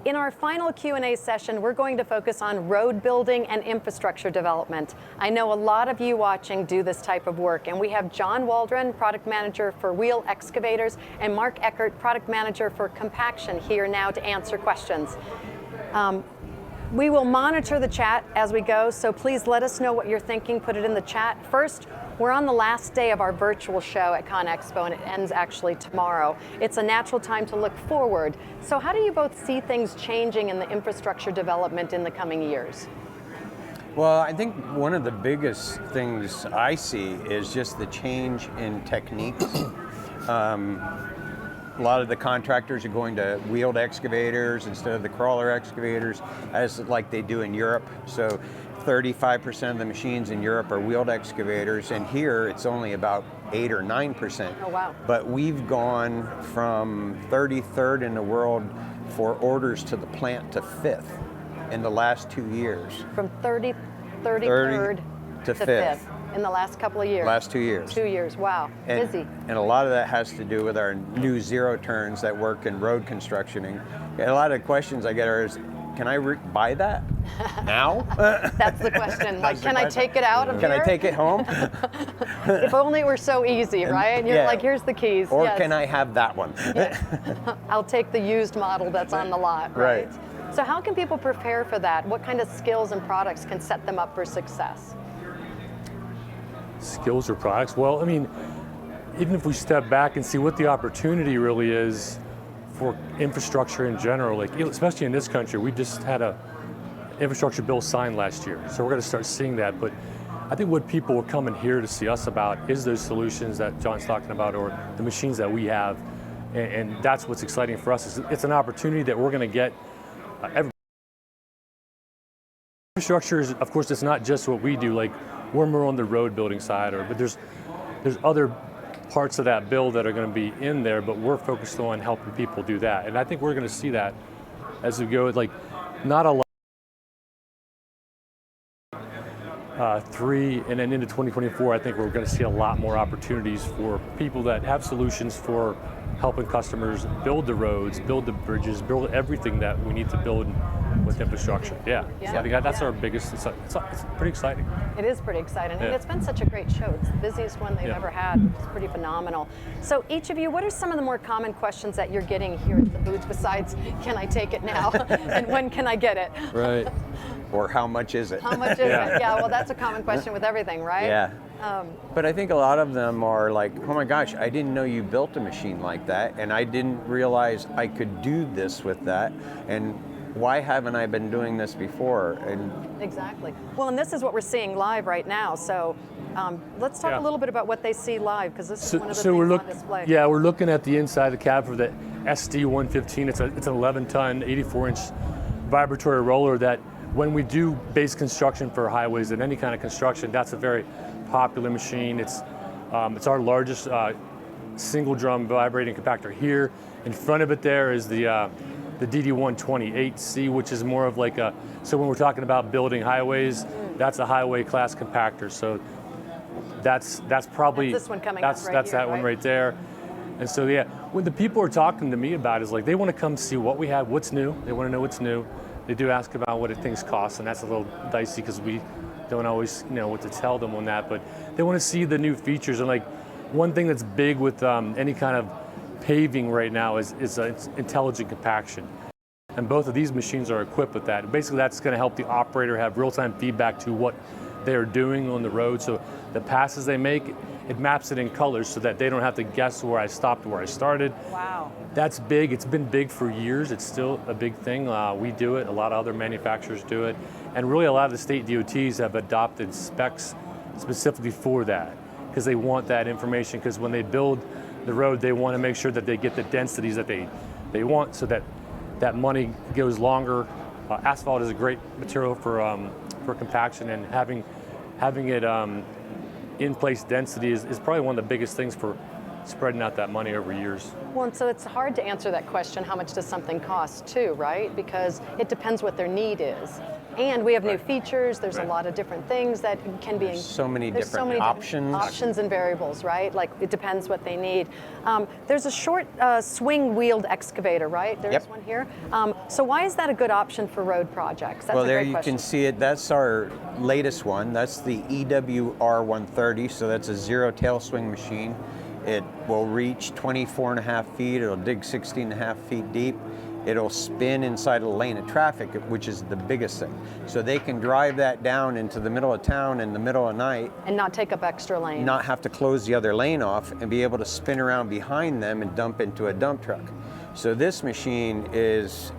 In our final Q&A session, we're going to focus on road building and infrastructure development. I know a lot of you watching do this type of work, and we have John Waldron, Product Manager for Wheel Excavators, and Mark Eckert, Product Manager for Compaction, here now to answer questions. We will monitor the chat as we go, so please let us know what you're thinking, put it in the chat. First, we're on the last day of our virtual show at ConExpo, and it ends actually tomorrow. It's a natural time to look forward. So how do you both see things changing in the infrastructure development in the coming years? Well, I think one of the biggest things I see is just the change in techniques. A lot of the contractors are going to wheeled excavators instead of the crawler excavators, as like they do in Europe. So 35% of the machines in Europe are wheeled excavators, and here it's only about 8 or 9%. Oh, wow. But we've gone from 33rd in the world for orders to the plant to 5th in the last 2 years. From 33rd to 5th in the last couple of years. Last 2 years. 2 years, wow, busy. And a lot of that has to do with our new zero turns that work in road construction. And a lot of questions I get are, can I buy that now? That's the question. Like, can I take it out of here? Can I take it home? If only it were so easy, right? And you're like, here's the keys. Or can I have that one? I'll take the used model that's on the lot, right? So how can people prepare for that? What kind of skills and products can set them up for success? Skills or products? Well, I mean, even if we step back and see what the opportunity really is for infrastructure in general, like especially in this country, we just had a infrastructure bill signed last year, so we're going to start seeing that. But I think what people are coming here to see us about is those solutions that John's talking about, or the machines that we have, and that's what's exciting for us. It's an opportunity that we're going to get. Infrastructure is, of course, it's not just what we do. Like we're more on the road building side, but there's other parts of that bill that are going to be in there, but we're focused on helping people do that. And I think we're going to see that as we go, like not a lot. 3 and then into 2024, I think we're going to see a lot more opportunities for people that have solutions for helping customers build the roads, build the bridges, build everything that we need to build with infrastructure. So I think that's our biggest, it's pretty exciting. It is pretty exciting. And it's been such a great show. It's the busiest one they've ever had. It's pretty phenomenal. So each of you, what are some of the more common questions that you're getting here at the booth besides, can I take it now? And when can I get it? Right. Or how much is it? How much is it? Yeah, well, that's a common question with everything, right? Yeah. But I think a lot of them are like, oh my gosh, I didn't know you built a machine like that, and I didn't realize I could do this with that, and why haven't I been doing this before? And exactly. Well, and this is what we're seeing live right now. So let's talk a little bit about what they see live, because this is one of the things on display. Yeah, we're looking at the inside of the cab for the SD115. It's an 11-ton, 84-inch vibratory roller that when we do base construction for highways and any kind of construction, that's a very popular machine. It's our largest single drum vibrating compactor here. In front of it there is the DD128C, which is more of like so when we're talking about building highways, that's a highway class compactor. So that's probably, that's this one coming that's up right that one right there. And so when the people are talking to me about it, is like they want to come see what we have, what's new. They want to know what's new. They do ask about what things cost, and that's a little dicey because we don't always know what to tell them on that. But they want to see the new features. And like one thing that's big with any kind of paving right now is intelligent compaction. And both of these machines are equipped with that. Basically, that's going to help the operator have real-time feedback to what they're doing on the road. So the passes they make, it maps it in colors so that they don't have to guess where I stopped, where I started. Wow. That's big. It's been big for years. It's still a big thing. We do it. A lot of other manufacturers do it. And really, a lot of the state DOTs have adopted specs specifically for that because they want that information, because when they build the road, they want to make sure that they get the densities that they want so that that money goes longer. Asphalt is a great material for compaction, and having it in place density is probably one of the biggest things for spreading out that money over years. Well, and so it's hard to answer that question, how much does something cost too, right? Because it depends what their need is. And we have new features, there's a lot of different things that can be... So many there's different options. Options and variables, right? Like it depends what they need. There's a short swing wheeled excavator, right? There's Yep. one here. So why is that a good option for road projects? That's Well, a there great you question. can see it. That's our latest one. That's the EWR 130. So that's a zero tail swing machine. It will reach 24.5 feet. It'll dig 16.5 feet deep. It'll spin inside a lane of traffic, which is the biggest thing. So they can drive that down into the middle of town in the middle of night, And not take up extra lanes. not have to close the other lane off, and be able to spin around behind them and dump into a dump truck. So this machine is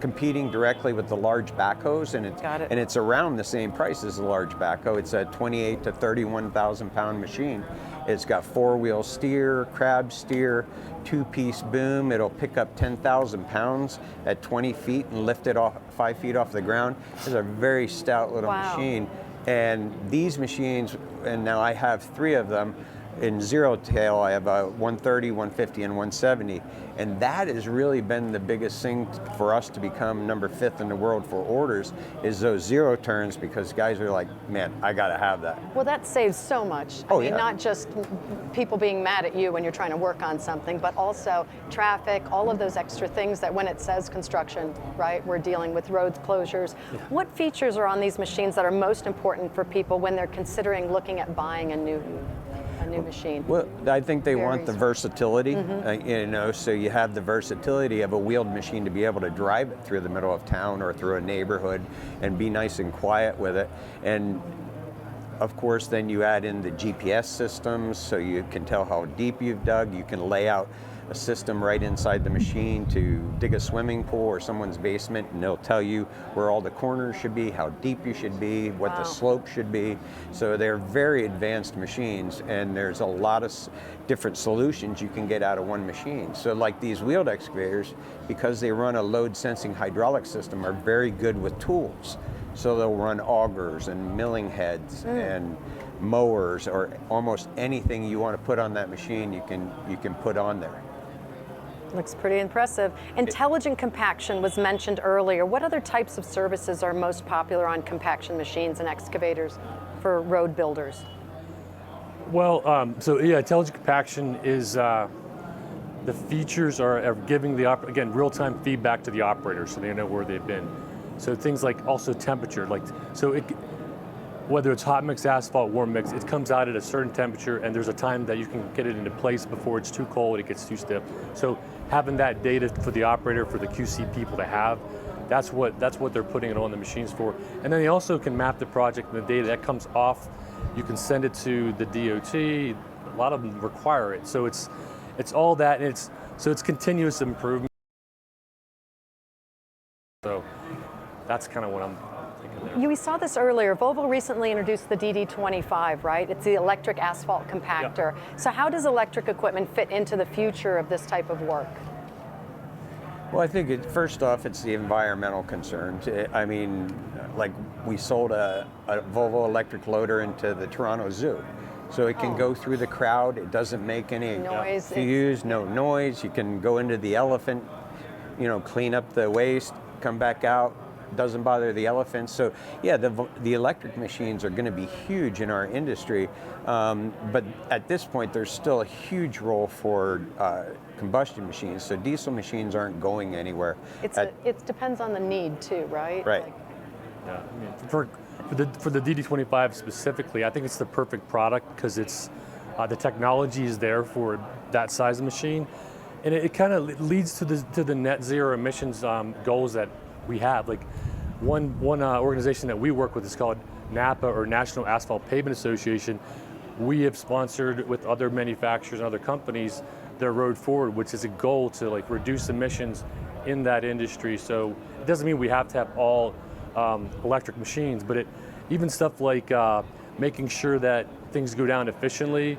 competing directly with the large backhoes, and Got it. and it's around the same price as the large backhoe. It's a 28 to 31,000 pound machine. It's got four-wheel steer, crab steer, two-piece boom. It'll pick up 10,000 pounds at 20 feet and lift it off 5 feet off the ground. It's a very stout little Wow. machine. And these machines, and now I have three of them. In zero tail, I have a 130, 150, and 170. And that has really been the biggest thing for us to become number 5th in the world for orders, is those zero turns, because guys are like, man, I gotta have that. Well, that saves so much. Oh, I mean, yeah. not just people being mad at you when you're trying to work on something, but also traffic, all of those extra things that when it says construction, right, we're dealing with roads closures. What features are on these machines that are most important for people when they're considering looking at buying a new machine? Well, I think they want the Varies. versatility, so you have the versatility of a wheeled machine to be able to drive it through the middle of town or through a neighborhood and be nice and quiet with it. And of course, then you add in the GPS systems so you can tell how deep you've dug. You can lay out a system right inside the machine to dig a swimming pool or someone's basement, and they'll tell you where all the corners should be, how deep you should be, what the Wow. slope should be. So they're very advanced machines, and there's a lot of different solutions you can get out of one machine. So like these wheeled excavators, because they run a load sensing hydraulic system, are very good with tools. So they'll run augers and milling heads and mowers, or almost anything you want to put on that machine, you can put on there. Looks pretty impressive. Intelligent compaction was mentioned earlier. What other types of services are most popular on compaction machines and excavators for road builders? Well, so yeah, intelligent compaction is the features are giving again real-time feedback to the operator, so they know where they've been. So things like also temperature, whether it's hot mix asphalt, warm mix, it comes out at a certain temperature, and there's a time that you can get it into place before it's too cold, it gets too stiff. So having that data for the operator, for the QC people to have, that's what they're putting it on the machines for. And then they also can map the project, and the data that comes off, you can send it to the DOT. A lot of them require it, so it's all that, and it's continuous improvement. So that's kind of what I'm thinking there. We saw this earlier. Volvo recently introduced the DD25, right? It's the electric asphalt compactor. So how does electric equipment fit into the future of this type of work? Well, I think first off, it's the environmental concerns. I mean, like we sold a Volvo electric loader into the Toronto Zoo. So it can go through the crowd, it doesn't make any Noise. fuse, no noise. You can go into the elephant, clean up the waste, come back out, doesn't bother the elephants. So yeah, the electric machines are going to be huge in our industry, but at this point there's still a huge role for combustion machines. So diesel machines aren't going anywhere. It depends on the need too, right? Right. Yeah, I mean, for the DD25 specifically, I think it's the perfect product because it's the technology is there for that size of machine, and it kind of leads to the net zero emissions goals that we have. Like one organization that we work with is called NAPA, or National Asphalt Pavement Association. We have sponsored with other manufacturers and other companies their Road Forward, which is a goal to reduce emissions in that industry. So it doesn't mean we have to have all electric machines, but even stuff like making sure that things go down efficiently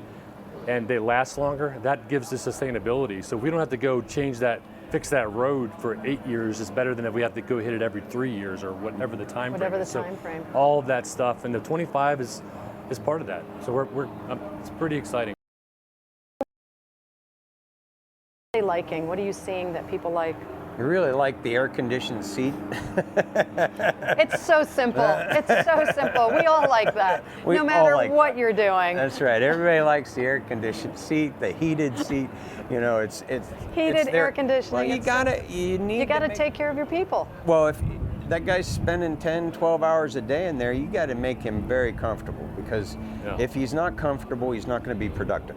and they last longer, that gives us sustainability. So if we don't have to go fix that road for 8 years, it's better than if we have to go hit it every 3 years or whatever the time Whatever frame the is. So time frame. all of that stuff, and the 25 is part of that. So it's pretty exciting. liking? What are you seeing that people like? I really like the air-conditioned seat. It's so simple. It's so simple. We all like that, We no all matter like what that. you're doing. That's right. Everybody likes the air-conditioned seat, the heated seat. You know, it's Heated there. air conditioning. Well, you need You got to make- take care of your people. Well, if that guy's spending 10, 12 hours a day in there, you got to make him very comfortable, because Yeah. if he's not comfortable, he's not going to be productive.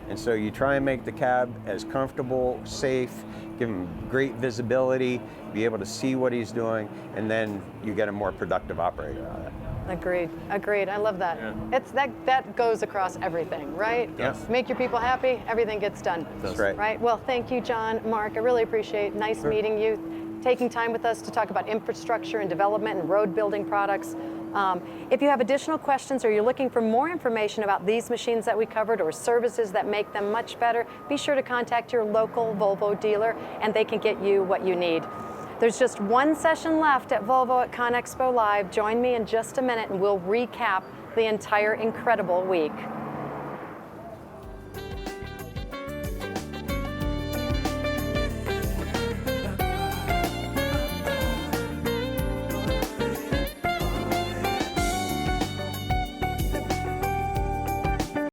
And so you try and make the cab as comfortable, safe, give him great visibility, be able to see what he's doing, and then you get a more productive operator out of it. Agreed. Agreed. I love that. Yeah. It's that goes across everything, right? Yes. Make your people happy, everything gets done. That's right. Right. Well, thank you, John, Mark. I really appreciate. Nice meeting you. Taking time with us to talk about infrastructure and development and road building products. If you have additional questions or you're looking for more information about these machines that we covered or services that make them much better, be sure to contact your local Volvo dealer and they can get you what you need. There's just one session left at Volvo at ConExpo Live. Join me in just a minute and we'll recap the entire incredible week.